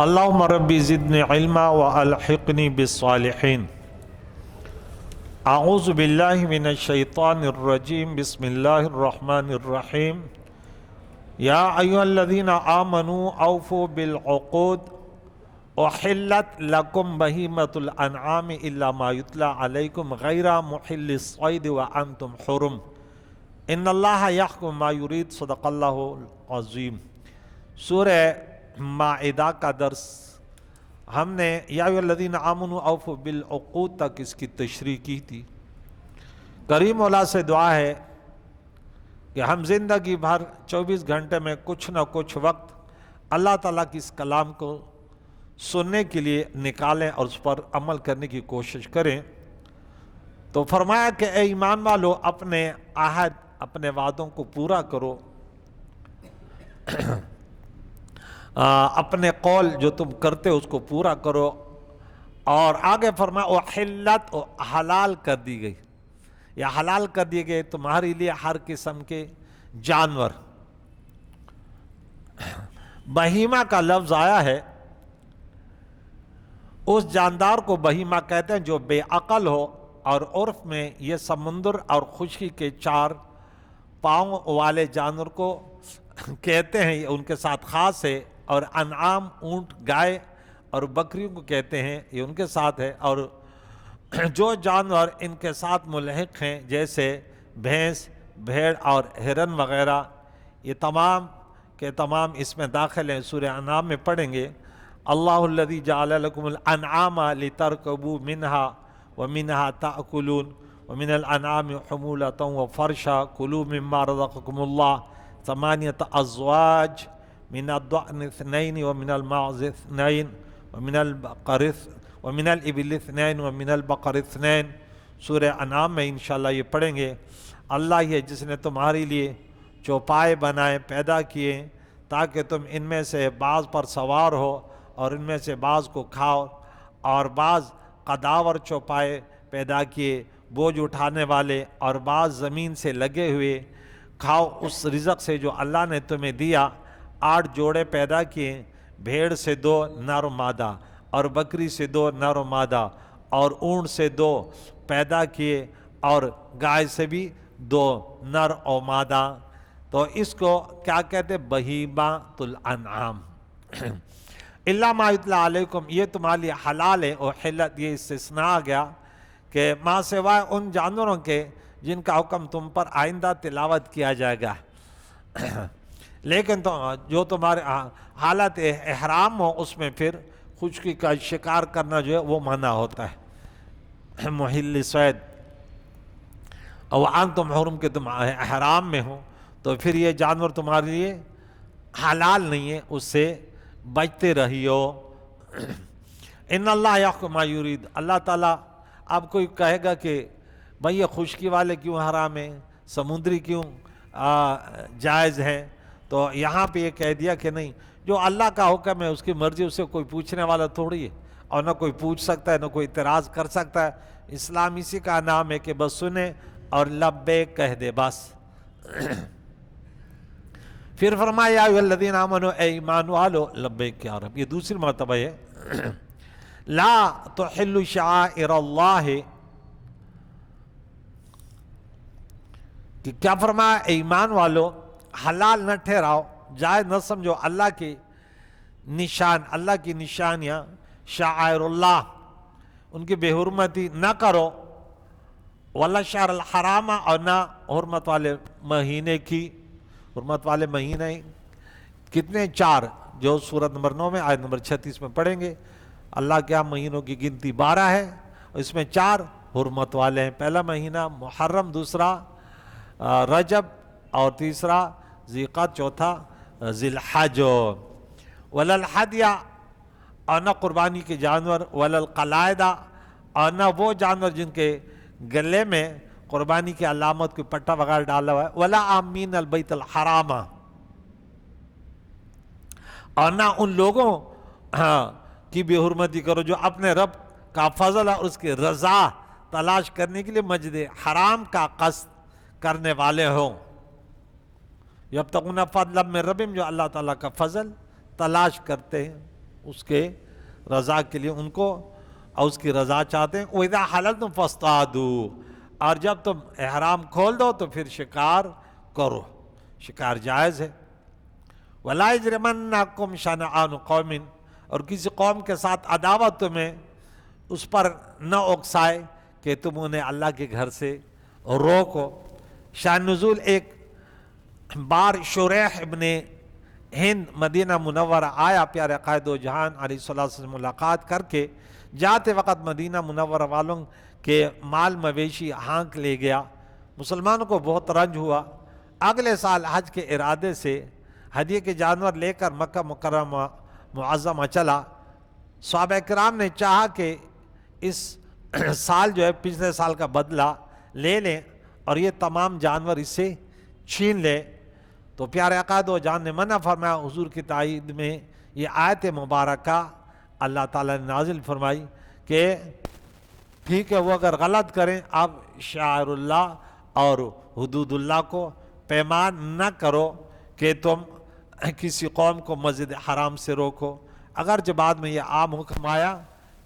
اللهم ربي زدني علما وألحقني بالصالحين. أعوذ بالله من الشيطان الرجيم. بسم الله الرحمن الرحيم. يا أيها الذين آمنوا أوفوا بالعقود أحلت لكم بهيمة الأنعام إلا ما يتلى عليكم غير محل الصيد وأنتم حرم إن الله يحكم ما يريد. صدق الله العظيم. سورہ مائدہ کا درس ہم نے یا الذین آمنوا اوفوا بالعقود تک اس کی تشریح کی تھی. کریم مولا سے دعا ہے کہ ہم زندگی بھر 24 گھنٹے میں کچھ نہ کچھ وقت اللہ تعالیٰ کی اس کلام کو سننے کے لیے نکالیں اور اس پر عمل کرنے کی کوشش کریں. تو فرمایا کہ اے ایمان والو اپنے عہد اپنے وعدوں کو پورا کرو، اپنے قول جو تم کرتے اس کو پورا کرو. اور آگے فرمایا احلت حلال کر دی گئی، یا حلال کر دیے گئے تمہارے لیے ہر قسم کے جانور. بہیمہ کا لفظ آیا ہے، اس جاندار کو بہیمہ کہتے ہیں جو بے عقل ہو، اور عرف میں یہ سمندر اور خشکی کے 4 پاؤں والے جانور کو کہتے ہیں، ان کے ساتھ خاص ہے. اور انعام اونٹ گائے اور بکریوں کو کہتے ہیں، یہ ان کے ساتھ ہے. اور جو جانور ان کے ساتھ ملحق ہیں جیسے بھینس بھیڑ اور ہرن وغیرہ، یہ تمام کے تمام اس میں داخل ہیں. سورہ انعام میں پڑھیں گے اللہ الذی جعل لکم الانعام لترکبوا منہا ومنہا تأکلون ومن الانعام حمولۃ وفرشا کلوا مما رزقکم اللہ 8 ازواج من الضأن 2 ومن المعز 2 ومن الإبل 2 ومن البقر 2. سورہ انعام میں انشاءاللہ یہ پڑھیں گے. اللہ ہی ہے جس نے تمہارے لیے چوپائے بنائے پیدا کیے تاکہ تم ان میں سے بعض پر سوار ہو اور ان میں سے بعض کو کھاؤ، اور بعض قداور چوپائے پیدا کیے بوجھ اٹھانے والے، اور بعض زمین سے لگے ہوئے. کھاؤ اس رزق سے جو اللہ نے تمہیں دیا. 8 جوڑے پیدا کیے، بھیڑ سے 2 نر و مادہ، اور بکری سے 2 نر و مادہ، اور اونٹ سے 2 پیدا کیے، اور گائے سے بھی 2 نر و مادہ. تو اس کو کیا کہتے ہیں؟ بہیمۃ الانعام. الا ما یتلی علیکم، یہ تمہارے لیے حلال ہے. اور حلت یہ استثناء آ گیا کہ ما سوائے ان جانوروں کے جن کا حکم تم پر آئندہ تلاوت کیا جائے گا. لیکن تو جو تمہارے حالت احرام ہو اس میں پھر خشکی کا شکار کرنا جو ہے وہ منع ہوتا ہے. محل صید او انتم حرم کے تم احرام میں ہو تو پھر یہ جانور تمہارے لیے حلال نہیں ہے، اس سے بچتے رہیو. ان اللہ یحکم ما یرید. اللہ تعالیٰ اب کوئی کہے گا کہ بھئی یہ خشکی والے کیوں حرام ہیں، سمندری کیوں جائز ہیں؟ تو یہاں پہ یہ کہہ دیا کہ نہیں، جو اللہ کا حکم ہے اس کی مرضی، اسے کوئی پوچھنے والا تھوڑی ہے، اور نہ کوئی پوچھ سکتا ہے نہ کوئی اعتراض کر سکتا ہے. اسلام اسی کا نام ہے کہ بس سنے اور لبیک کہہ دے بس. پھر فرمایا یا ایھا الذین آمنوا، اے ایمان والو. لبیک یا رب، یہ دوسری مرتبہ ہے. لا تحلوا شعائر اللہ، کہ کیا فرمایا؟ اے ایمان والو حلال نہ ٹھہراؤ، جائز نہ سمجھو اللہ کی نشان، اللہ کی نشانیاں، شعائر اللہ، ان کی بے حرمتی نہ کرو. ولا شہر الحرام، اور نہ حرمت والے مہینے کی. حرمت والے مہینے کتنے؟ 4، جو سورت نمبر 9 میں آیت نمبر 36 میں پڑھیں گے. اللہ کے مہینوں کی گنتی 12 ہے، اس میں 4 حرمت والے ہیں. پہلا مہینہ محرم، دوسرا رجب، اور تیسرا ذی-القعدہ، چوتھا ذی الحج. ولا الحدیہ، اور نہ قربانی کے جانور. ولا القلائد، اور نہ وہ جانور جن کے گلے میں قربانی کی علامت کوئی پٹا وغیرہ ڈالا ہوا ہے. ولا آمین البیت الحرام، اور نہ ان لوگوں کی بے حرمتی کرو جو اپنے رب کا فضل اور اس کی رضا تلاش کرنے کے لیے مسجد حرام کا قصد کرنے والے ہوں. یبتغون فضلا من ربہم، جو اللہ تعالیٰ کا فضل تلاش کرتے ہیں اس کے رضا کے لیے ان کو اور اس کی رضا چاہتے ہیں. وَإِذَا حَلَلْتُمْ فَاصْطَادُوا، اور جب تم احرام کھول دو تو پھر شکار کرو، شکار جائز ہے. وَلَا يَجْرِمَنَّكُمْ شَنَآنُ قَوْمٍ، اور کسی قوم کے ساتھ عداوت تمہیں اس پر نہ اکسائے کہ تم انہیں اللہ کے گھر سے روکو. شان نزول ایک بار شریح ابن ہند مدینہ منورہ آیا، پیارے قائد و جہان علیہ الصلوۃ والسلام سے ملاقات کر کے جاتے وقت مدینہ منورہ والوں کے مال مویشی ہانک لے گیا. مسلمانوں کو بہت رنج ہوا. اگلے سال حج کے ارادے سے ہدیے کے جانور لے کر مکہ مکرمہ معظمہ چلا. صحابہ کرام نے چاہا کہ اس سال جو ہے پچھلے سال کا بدلہ لے لیں اور یہ تمام جانور اس سے چھین لے. تو پیارے آقا دو جان نے منع فرمایا. حضور کی تائید میں یہ آیت مبارکہ اللہ تعالیٰ نے نازل فرمائی کہ ٹھیک ہے وہ اگر غلط کریں، اب شعائر اللہ اور حدود اللہ کو پیمان نہ کرو کہ تم کسی قوم کو مسجد حرام سے روکو. اگرچہ بعد میں یہ عام حکم آیا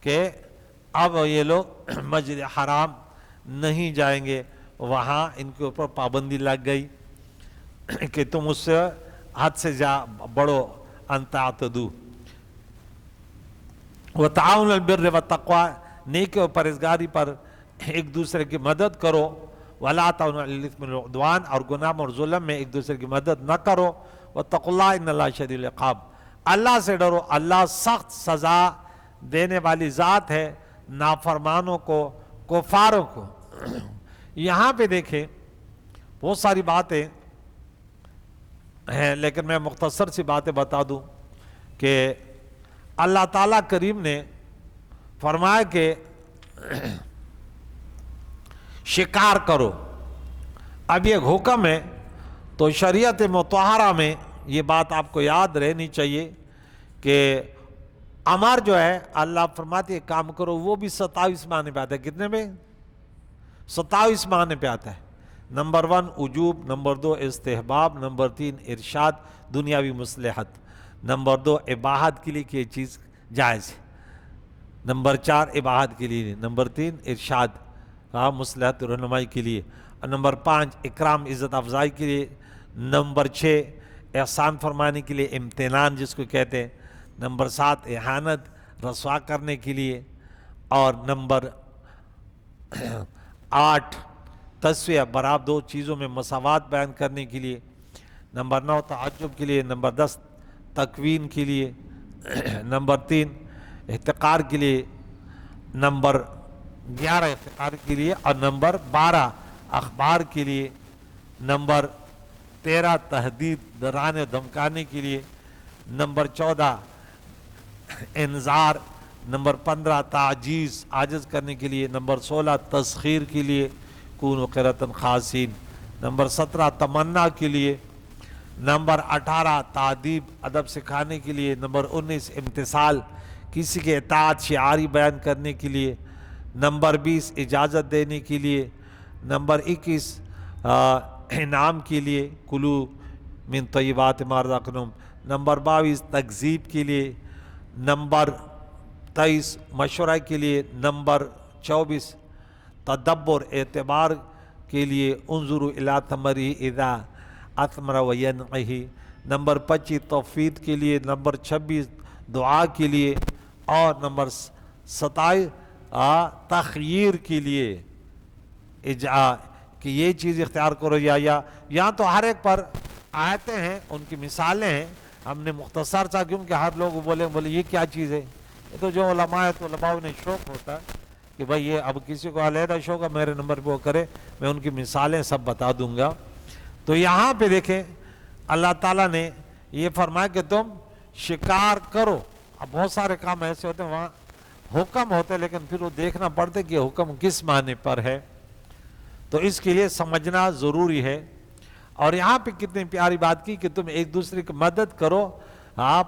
کہ اب یہ لوگ مسجد حرام نہیں جائیں گے، وہاں ان کے اوپر پابندی لگ گئی کہ تم اس سے حد سے بڑھو. ان تعتدوا. وتعاونوا علی البر والتقوی، نیکی اور پرہیزگاری پر ایک دوسرے کی مدد کرو. ولا تعاونوا علی الاثم والعدوان، اور گناہ اور ظلم میں ایک دوسرے کی مدد نہ کرو. واتقوا اللہ ان اللہ شدید العقاب، اللہ سے ڈرو، اللہ سخت سزا دینے والی ذات ہے نافرمانوں کو، کفاروں کو. یہاں پہ دیکھیں بہت ساری باتیں ہیں لیکن میں مختصر سی باتیں بتا دوں کہ اللہ تعالیٰ کریم نے فرمایا کہ شکار کرو. اب یہ حکم ہے تو شریعت مطہرہ میں یہ بات آپ کو یاد رہنی چاہیے کہ امر جو ہے اللہ فرماتے کام کرو، وہ بھی 27 معنی پہ آتا ہے. کتنے میں؟ 27 معنی پہ آتا ہے. نمبر 1 وجوب، نمبر 2 استحباب، نمبر 3 ارشاد دنیاوی مصلحت، نمبر 2 اباحت کے لیے کہ یہ چیز جائز ہے، نمبر 4 اباحت کے لیے، نمبر 3 ارشاد مصلحت رہنمائی کے لیے، اور نمبر 5 اکرام عزت افزائی کے لیے، نمبر 6 احسان فرمانے کے لیے امتنان جس کو کہتے ہیں، نمبر 7 احانت رسوا کرنے کے لیے، اور نمبر 8 تسویہ برابر 2 چیزوں میں مساوات بیان کرنے کے لیے، نمبر 9 تعجب کے لیے، نمبر 10 تکوین کے لیے، نمبر 3 احتقار کے لیے، نمبر 11 احتقار کے لیے، اور نمبر 12 اخبار کے لیے، نمبر 13 تہدید ڈرانے دھمکانے کے لیے، نمبر 14 انذار، نمبر 15 تعجیز عاجز کرنے کے لیے، نمبر 16 تسخیر کے لیے کونوا قرۃ خاسئین، نمبر 17 تمنا کے لیے، نمبر 18 تعدیب ادب سکھانے کے لیے، نمبر 19 امتثال کسی کے اطاعت شعاری بیان کرنے کے لیے، نمبر 20 اجازت دینے کے لیے، نمبر 21 انعام کے لیے کلو من طیبات ما رزقناکم، نمبر 22 تکذیب کے لیے، نمبر 23 مشورہ کے لیے، نمبر 24 تدبر اعتبار کے لیے انظروا الی ثمرہ اذا اثمر وینعہ، نمبر 25 توفید کے لیے، نمبر 26 دعا کے لیے، اور نمبر 27 تخییر کے لیے کہ یہ چیز اختیار کرو یا یہاں تو ہر ایک پر آیتیں ہیں، ان کی مثالیں ہیں. ہم نے مختصر سا کیونکہ ہر لوگ بولے یہ کیا چیز ہے. یہ تو جو علماء ہے تو علماء نے شوق ہوتا ہے کہ بھائی یہ اب کسی کو علیحدہ شوق ہے میرے نمبر پہ وہ کرے، میں ان کی مثالیں سب بتا دوں گا. تو یہاں پہ دیکھیں اللہ تعالیٰ نے یہ فرمایا کہ تم شکار کرو. اب بہت سارے کام ایسے ہوتے ہیں وہاں حکم ہوتے لیکن پھر وہ دیکھنا پڑتے کہ حکم کس معنی پر ہے، تو اس کے لیے سمجھنا ضروری ہے. اور یہاں پہ کتنی پیاری بات کی کہ تم ایک دوسرے کی مدد کرو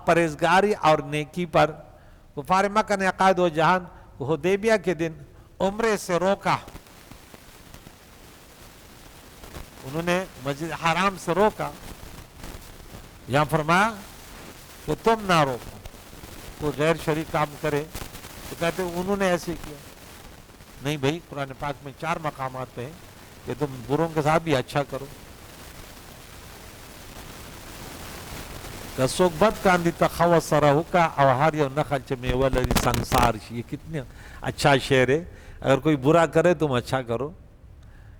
پرہیزگاری اور نیکی پر. کفار مکہ نے عقائد و جہان حدیبیہ کے دن عمرے سے روکا، انہوں نے مسجد حرام سے روکا. یہاں فرمایا کہ تم نہ روکو. کوئی غیر شرعی کام کرے تو کہتے ہیں انہوں نے ایسے کیا. نہیں بھائی، قرآن پاک میں 4 مقامات پہ ہیں کہ تم بروں کے ساتھ بھی اچھا کرو. کسوک بد کاندی تخوص سرہو کا اوہار یا نخل چمی ولری سنسار. یہ کتنے اچھا شعر ہے. اگر کوئی برا کرے تم اچھا کرو.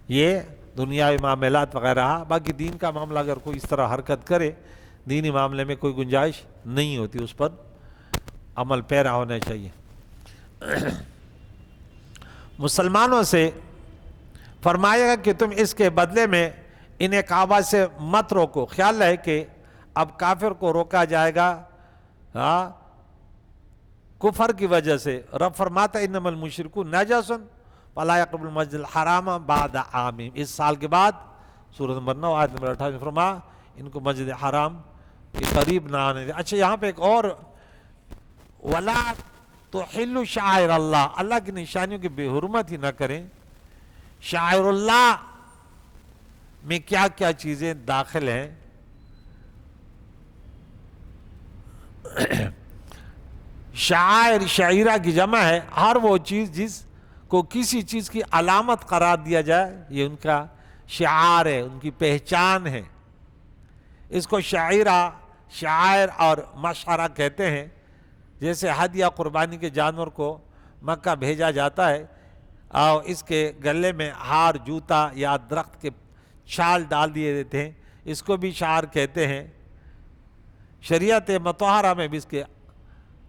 یہ دنیاوی معاملات وغیرہ. باقی دین کا معاملہ اگر کوئی اس طرح حرکت کرے، دینی معاملے میں کوئی گنجائش نہیں ہوتی، اس پر عمل پیرا ہونا چاہیے. مسلمانوں سے فرمائے گا کہ تم اس کے بدلے میں انہیں کعبہ سے مت روکو. خیال رہے کہ اب کافر کو روکا جائے گا کفر کی وجہ سے. رب فرماتا انما المشرکون نجس فلا یقربوا المسجد الحرام بعد عامہم. اس سال کے بعد سورۃ نمبر 9 آیت نمبر 28 فرما ان کو مسجد حرام کے قریب نہ آنے دے. اچھا، یہاں پہ ایک اور ولا تحلوا شعائر اللہ، اللہ کی نشانیوں کی بے حرمت ہی نہ کریں. شعائر اللہ میں کیا کیا چیزیں داخل ہیں؟ شعائر، شعیرہ کی جمع ہے ہر وہ چیز جس کو کسی چیز کی علامت قرار دیا جائے. یہ ان کا شعار ہے، ان کی پہچان ہے. اس کو شعیرہ، شعائر اور مشعرہ کہتے ہیں. جیسے حد یا قربانی کے جانور کو مکہ بھیجا جاتا ہے اور اس کے گلے میں ہار، جوتا یا درخت کے چھال ڈال دیے دیتے ہیں، اس کو بھی شعار کہتے ہیں. شریعت مطہرہ میں بھی اس کے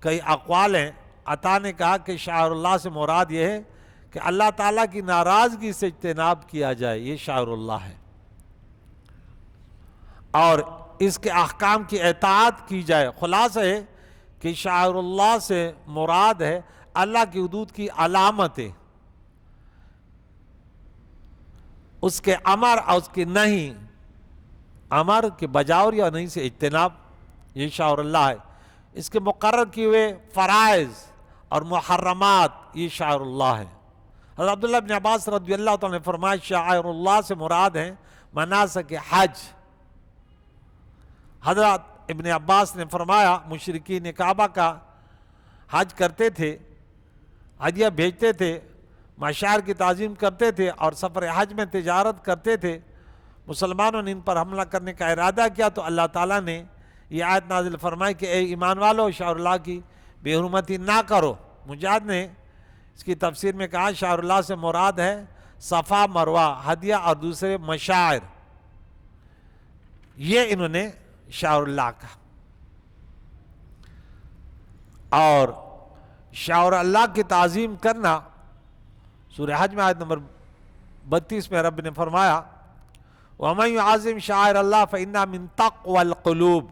کئی اقوال ہیں. عطا نے کہا کہ شعائر اللہ سے مراد یہ ہے کہ اللہ تعالیٰ کی ناراضگی سے اجتناب کیا جائے، یہ شعائر اللہ ہے. اور اس کے احکام کی اطاعت کی جائے. خلاصہ ہے کہ شعائر اللہ سے مراد ہے اللہ کی حدود کی علامتیں، اس کے امر اور اس کے نہیں، امر کے بجاور یا نہیں سے اجتناب، یہ شعائر اللہ ہے. اس کے مقرر کیے ہوئے فرائض اور محرمات، یہ شعائر اللہ ہے. حضرت عبداللہ بن عباس رضی اللہ تعالیٰ نے فرمایا شعائر اللہ سے مراد ہیں مناسک حج. حضرت ابن عباس نے فرمایا مشرکین کعبہ کا حج کرتے تھے، ہدیہ بھیجتے تھے، مشاعر کی تعظیم کرتے تھے اور سفر حج میں تجارت کرتے تھے. مسلمانوں نے ان پر حملہ کرنے کا ارادہ کیا تو اللہ تعالیٰ نے یہ آیت نازل فرمائی کہ اے ایمان والو شعائر اللہ کی بے حرمتی نہ کرو. مجاہد نے اس کی تفسیر میں کہا شعائر اللہ سے مراد ہے صفا مروہ، ہدیہ اور دوسرے مشاعر. یہ انہوں نے شعائر اللہ کہا. اور شعائر اللہ کی تعظیم کرنا سورہ حج میں آیت نمبر 32 میں رب نے فرمایا وَمَن يُعَظِّمْ شَعَائِرَ اللَّهِ فَإِنَّهَا مِن تَقْوَى الْقُلُوبِ.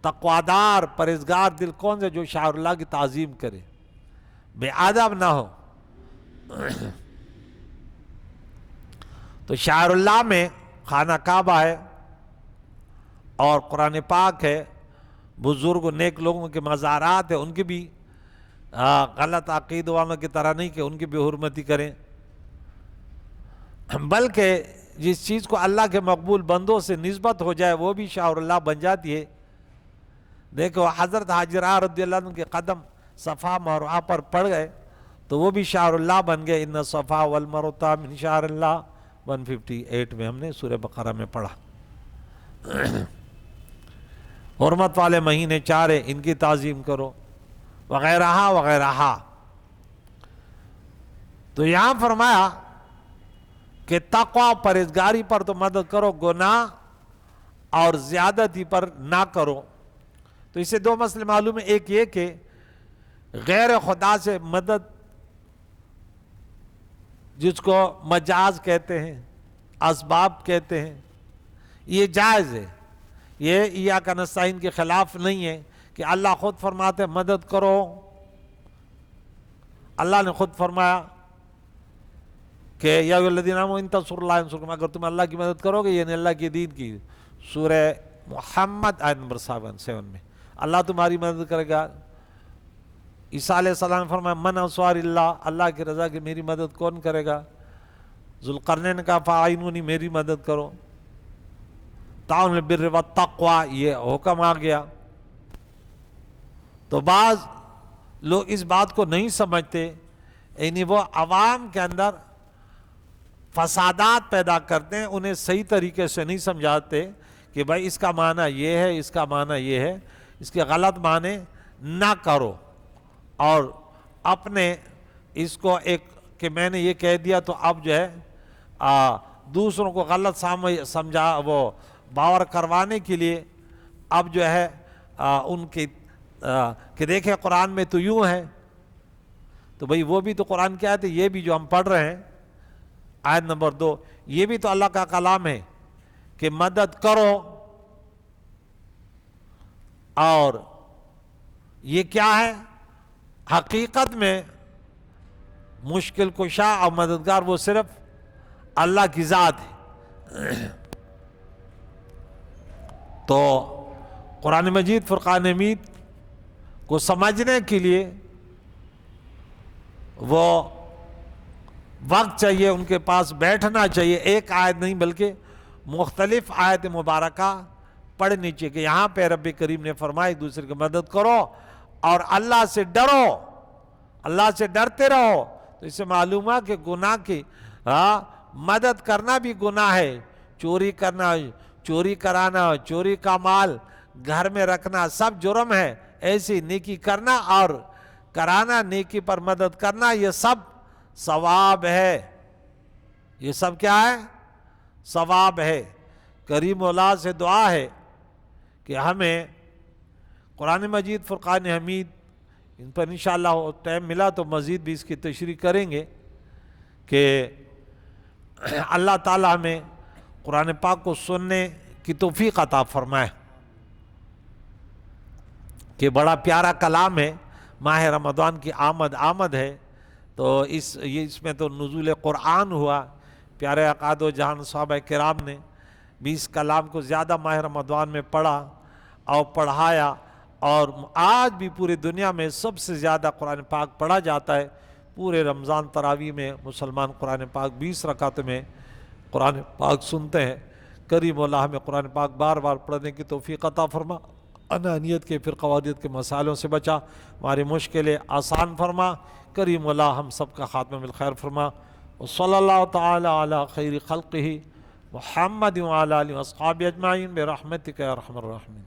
تقوادار پرہیزگار دل کون سے جو شعائر اللہ کی تعظیم کرے، بے ادب نہ ہو. تو شعائر اللہ میں خانہ کعبہ ہے اور قرآن پاک ہے، بزرگ و نیک لوگوں کے مزارات ہیں. ان کی بھی غلط عقید والوں کی طرح نہیں کہ ان کی بے حرمتی کریں، بلکہ جس چیز کو اللہ کے مقبول بندوں سے نسبت ہو جائے وہ بھی شعائر اللہ بن جاتی ہے. دیکھو حضرت حاجرہ رضی اللہ عنہ کے قدم صفا مروہ پر پڑ گئے تو وہ بھی شعائر اللہ بن گئے. ان الصفا والمروہ من شعائر اللہ 158 میں ہم نے سورہ بقرہ میں پڑھا. حرمت والے مہینے 4 ہیں، ان کی تعظیم کرو وغیرہ وغیرہ. تو یہاں فرمایا کہ تقوی پرہیزگاری پر تو مدد کرو، گناہ اور زیادتی پر نہ کرو. تو اس سے 2 مسئلے معلوم ہیں. ایک یہ کہ غیر خدا سے مدد جس کو مجاز کہتے ہیں، اسباب کہتے ہیں، یہ جائز ہے. یہ ایاک نستعین کے خلاف نہیں ہے کہ اللہ خود فرماتے ہیں مدد کرو. اللہ نے خود فرمایا کہ یا ایھا الذین آمنوا ان تنصروا اللہ ینصرکم، اگر تم اللہ کی مدد کرو گے یعنی اللہ کی دین کی. سورہ محمد آیت نمبر 7 میں اللہ تمہاری مدد کرے گا. عیسیٰ علیہ السلام نے فرمایا من انصار اللہ، اللہ کی رضا کی میری مدد کون کرے گا. ذوالقرنین نے کہا فاعینونی، میری مدد کرو. تعاون البر والتقوی، یہ حکم آ گیا. تو بعض لوگ اس بات کو نہیں سمجھتے، یعنی وہ عوام کے اندر فسادات پیدا کرتے ہیں، انہیں صحیح طریقے سے نہیں سمجھاتے کہ بھائی اس کا معنی یہ ہے، اس کا معنی یہ ہے، اس کے غلط معنی نہ کرو، اور اپنے اس کو ایک کہ میں نے یہ کہہ دیا تو اب جو ہے دوسروں کو غلط سمجھا وہ باور کروانے کے لیے اب جو ہے ان کی کہ دیکھیں قرآن میں تو یوں ہے، تو بھئی وہ بھی تو قرآن کی آیت ہے، یہ بھی جو ہم پڑھ رہے ہیں آیت نمبر 2 یہ بھی تو اللہ کا کلام ہے کہ مدد کرو، اور یہ کیا ہے؟ حقیقت میں مشکل کشا اور مددگار وہ صرف اللہ کی ذات ہے۔ تو قرآن مجید فرقان حمید کو سمجھنے کے لیے وہ وقت چاہیے، ان کے پاس بیٹھنا چاہیے، ایک آیت نہیں بلکہ مختلف آیت مبارکہ پڑھنی چاہیے کہ یہاں پہ رب کریم نے فرمایا ایک دوسرے کی مدد کرو اور اللہ سے ڈرو، اللہ سے ڈرتے رہو۔ تو اس سے معلوم ہے کہ گناہ کی مدد کرنا بھی گناہ ہے، چوری کرنا، چوری کرانا، چوری کا مال گھر میں رکھنا سب جرم ہے، ایسی نیکی کرنا اور کرانا، نیکی پر مدد کرنا، یہ سب ثواب ہے، یہ سب کیا ہے؟ ثواب ہے۔ کریم اللہ سے دعا ہے کہ ہمیں قرآن مجید فرقان حمید ان پر انشاءاللہ ٹائم ملا تو مزید بھی اس کی تشریح کریں گے کہ اللہ تعالیٰ ہمیں قرآن پاک کو سننے کی توفیق عطا فرمائے کہ بڑا پیارا کلام ہے، ماہ رمضان کی آمد ہے، تو اس میں تو نزول قرآن ہوا، پیارے عقاد و جہان صحابہ کرام نے بھی اس کلام کو زیادہ ماہ رمضان میں پڑھا اور پڑھایا، اور آج بھی پوری دنیا میں سب سے زیادہ قرآن پاک پڑھا جاتا ہے۔ پورے رمضان تراویح میں مسلمان قرآن پاک 20 رکعت میں قرآن پاک سنتے ہیں۔ کریم اللہ ہمیں قرآن پاک بار بار پڑھنے کی توفیق عطا فرما، انانیت کے پھر قواعد کے مسائلوں سے بچا، ہماری مشکلیں آسان فرما، کریم اللہ ہم سب کا خاتمہ بالخیر فرما۔ وصلی اللہ تعالی علی خیر خلقہ محمد وعلی آلہ واصحابہ اجمعین برحمتک یا ارحم الراحمین۔